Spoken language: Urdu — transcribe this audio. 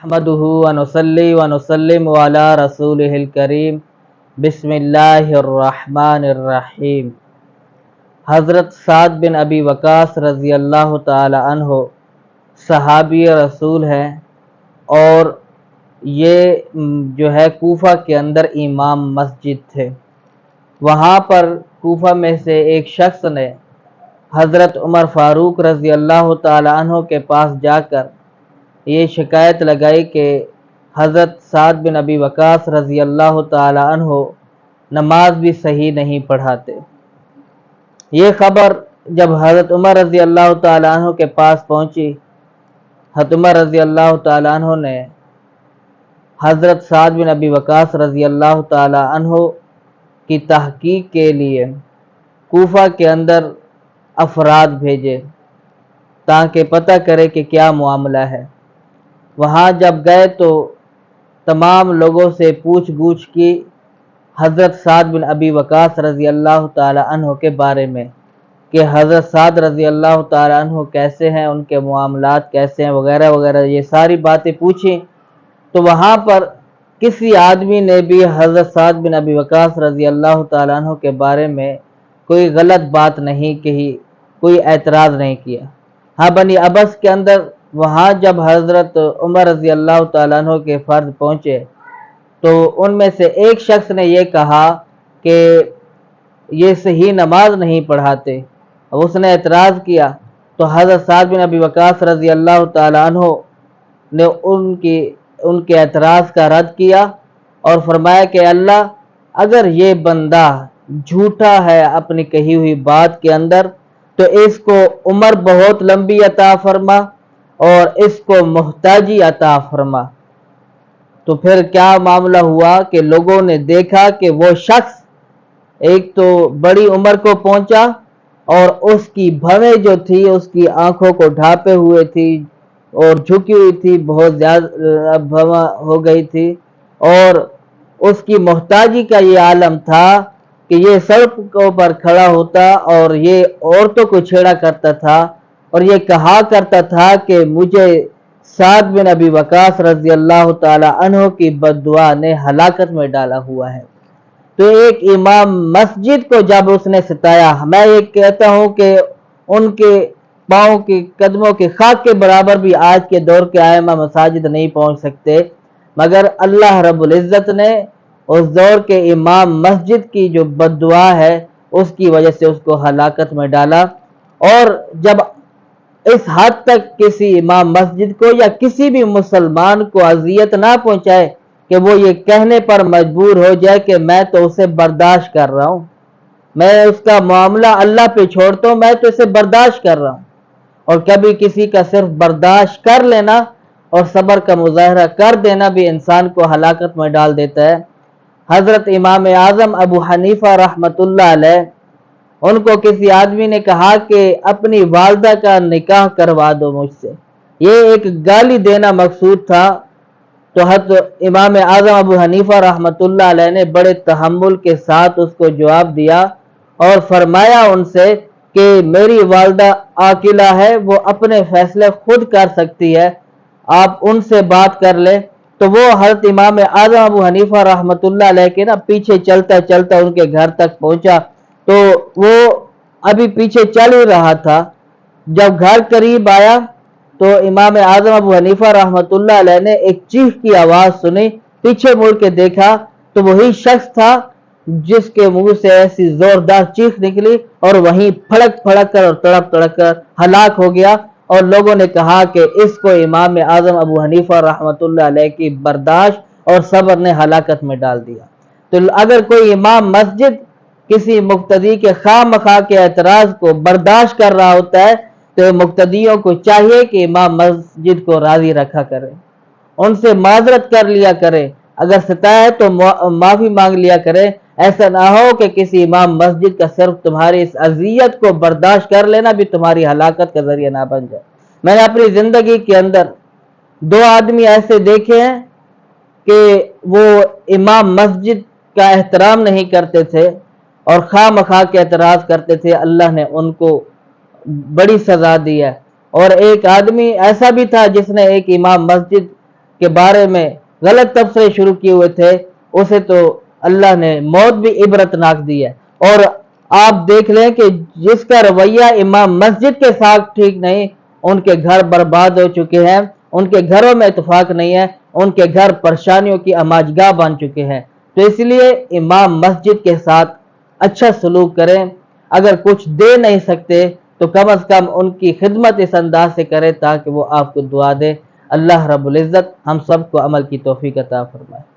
نحمده ونصلي ونسلم على رسوله الكريم بسم اللہ الرحمن الرحیم۔ حضرت سعد بن ابی وقاص رضی اللہ تعالی عنہ صحابی رسول ہیں، اور یہ جو ہے کوفہ کے اندر امام مسجد تھے۔ وہاں پر کوفہ میں سے ایک شخص نے حضرت عمر فاروق رضی اللہ تعالی عنہ کے پاس جا کر یہ شکایت لگائی کہ حضرت سعد بن ابی وقاص رضی اللہ تعالی عنہ نماز بھی صحیح نہیں پڑھاتے۔ یہ خبر جب حضرت عمر رضی اللہ تعالی عنہ کے پاس پہنچی، حضرت عمر رضی اللہ تعالی عنہ نے حضرت سعد بن ابی وقاص رضی اللہ تعالی عنہ کی تحقیق کے لیے کوفہ کے اندر افراد بھیجے تاکہ پتہ کرے کہ کیا معاملہ ہے۔ وہاں جب گئے تو تمام لوگوں سے پوچھ گچھ کی حضرت سعد بن ابی وقاص رضی اللہ تعالی عنہ کے بارے میں، کہ حضرت سعد رضی اللہ تعالی عنہ کیسے ہیں، ان کے معاملات کیسے ہیں، وغیرہ وغیرہ، یہ ساری باتیں پوچھیں۔ تو وہاں پر کسی آدمی نے بھی حضرت سعد بن ابی وقاص رضی اللہ تعالی عنہ کے بارے میں کوئی غلط بات نہیں کہی، کوئی اعتراض نہیں کیا۔ ہاں، بنی ابس کے اندر وہاں جب حضرت عمر رضی اللہ تعالیٰ عنہ کے فرد پہنچے تو ان میں سے ایک شخص نے یہ کہا کہ یہ صحیح نماز نہیں پڑھاتے۔ اس نے اعتراض کیا تو حضرت سعد بن ابی وقاص رضی اللہ تعالیٰ عنہ نے ان کے اعتراض کا رد کیا اور فرمایا کہ اللہ، اگر یہ بندہ جھوٹا ہے اپنی کہی ہوئی بات کے اندر تو اس کو عمر بہت لمبی عطا فرما اور اس کو محتاجی عطا فرما۔ تو پھر کیا معاملہ ہوا کہ لوگوں نے دیکھا کہ وہ شخص ایک تو بڑی عمر کو پہنچا اور اس کی بھویں جو تھی اس کی آنکھوں کو ڈھانپے ہوئے تھی اور جھکی ہوئی تھی، بہت زیادہ بھواں ہو گئی تھی، اور اس کی محتاجی کا یہ عالم تھا کہ یہ سڑکوں پر کھڑا ہوتا اور یہ عورتوں کو چھیڑا کرتا تھا اور یہ کہا کرتا تھا کہ مجھے سعد بن ابی وقاص رضی اللہ تعالی عنہ کی بد دعا نے ہلاکت میں ڈالا ہوا ہے۔ تو ایک امام مسجد کو جب اس نے ستایا، میں یہ کہتا ہوں کہ ان کے پاؤں کے قدموں کے خاک کے برابر بھی آج کے دور کے ائمہ مساجد نہیں پہنچ سکتے، مگر اللہ رب العزت نے اس دور کے امام مسجد کی جو بد دعا ہے اس کی وجہ سے اس کو ہلاکت میں ڈالا۔ اور جب اس حد تک کسی امام مسجد کو یا کسی بھی مسلمان کو اذیت نہ پہنچائے کہ وہ یہ کہنے پر مجبور ہو جائے کہ میں تو اسے برداشت کر رہا ہوں، میں اس کا معاملہ اللہ پہ چھوڑتا ہوں، میں تو اسے برداشت کر رہا ہوں۔ اور کبھی کسی کا صرف برداشت کر لینا اور صبر کا مظاہرہ کر دینا بھی انسان کو ہلاکت میں ڈال دیتا ہے۔ حضرت امام اعظم ابو حنیفہ رحمۃ اللہ علیہ، ان کو کسی آدمی نے کہا کہ اپنی والدہ کا نکاح کروا دو مجھ سے، یہ ایک گالی دینا مقصود تھا۔ تو حضرت امام اعظم ابو حنیفہ رحمۃ اللہ علیہ نے بڑے تحمل کے ساتھ اس کو جواب دیا اور فرمایا ان سے کہ میری والدہ عاقلہ ہے، وہ اپنے فیصلے خود کر سکتی ہے، آپ ان سے بات کر لیں۔ تو وہ حضرت امام اعظم ابو حنیفہ رحمۃ اللہ علیہ کے پیچھے چلتا چلتا ان کے گھر تک پہنچا، تو وہ ابھی پیچھے چل ہی رہا تھا۔ جب گھر قریب آیا تو امام اعظم ابو حنیفہ رحمۃ اللہ علیہ نے ایک چیخ کی آواز سنی، پیچھے مڑ کے دیکھا تو وہی شخص تھا جس کے منہ سے ایسی زوردار چیخ نکلی اور وہیں پھڑک پھڑک کر اور تڑپ تڑپ کر ہلاک ہو گیا۔ اور لوگوں نے کہا کہ اس کو امام اعظم ابو حنیفہ رحمۃ اللہ علیہ کی برداشت اور صبر نے ہلاکت میں ڈال دیا۔ تو اگر کوئی امام مسجد کسی مقتدی کے خواہ مخواہ کے اعتراض کو برداشت کر رہا ہوتا ہے تو مقتدیوں کو چاہیے کہ امام مسجد کو راضی رکھا کرے، ان سے معذرت کر لیا کرے، اگر ستائے تو معافی مانگ لیا کرے۔ ایسا نہ ہو کہ کسی امام مسجد کا صرف تمہاری اس اذیت کو برداشت کر لینا بھی تمہاری ہلاکت کا ذریعہ نہ بن جائے۔ میں نے اپنی زندگی کے اندر 2 آدمی ایسے دیکھے ہیں کہ وہ امام مسجد کا احترام نہیں کرتے تھے اور خواہ مخواہ کے اعتراض کرتے تھے، اللہ نے ان کو بڑی سزا دی ہے۔ اور ایک آدمی ایسا بھی تھا جس نے ایک امام مسجد کے بارے میں غلط تبصرے شروع کیے ہوئے تھے، اسے تو اللہ نے موت بھی عبرتناک دی ہے۔ اور آپ دیکھ لیں کہ جس کا رویہ امام مسجد کے ساتھ ٹھیک نہیں، ان کے گھر برباد ہو چکے ہیں، ان کے گھروں میں اتفاق نہیں ہے، ان کے گھر پریشانیوں کی اماجگاہ بن چکے ہیں۔ تو اس لیے امام مسجد کے ساتھ اچھا سلوک کریں، اگر کچھ دے نہیں سکتے تو کم از کم ان کی خدمت اس انداز سے کریں تاکہ وہ آپ کو دعا دے۔ اللہ رب العزت ہم سب کو عمل کی توفیق عطا فرمائے۔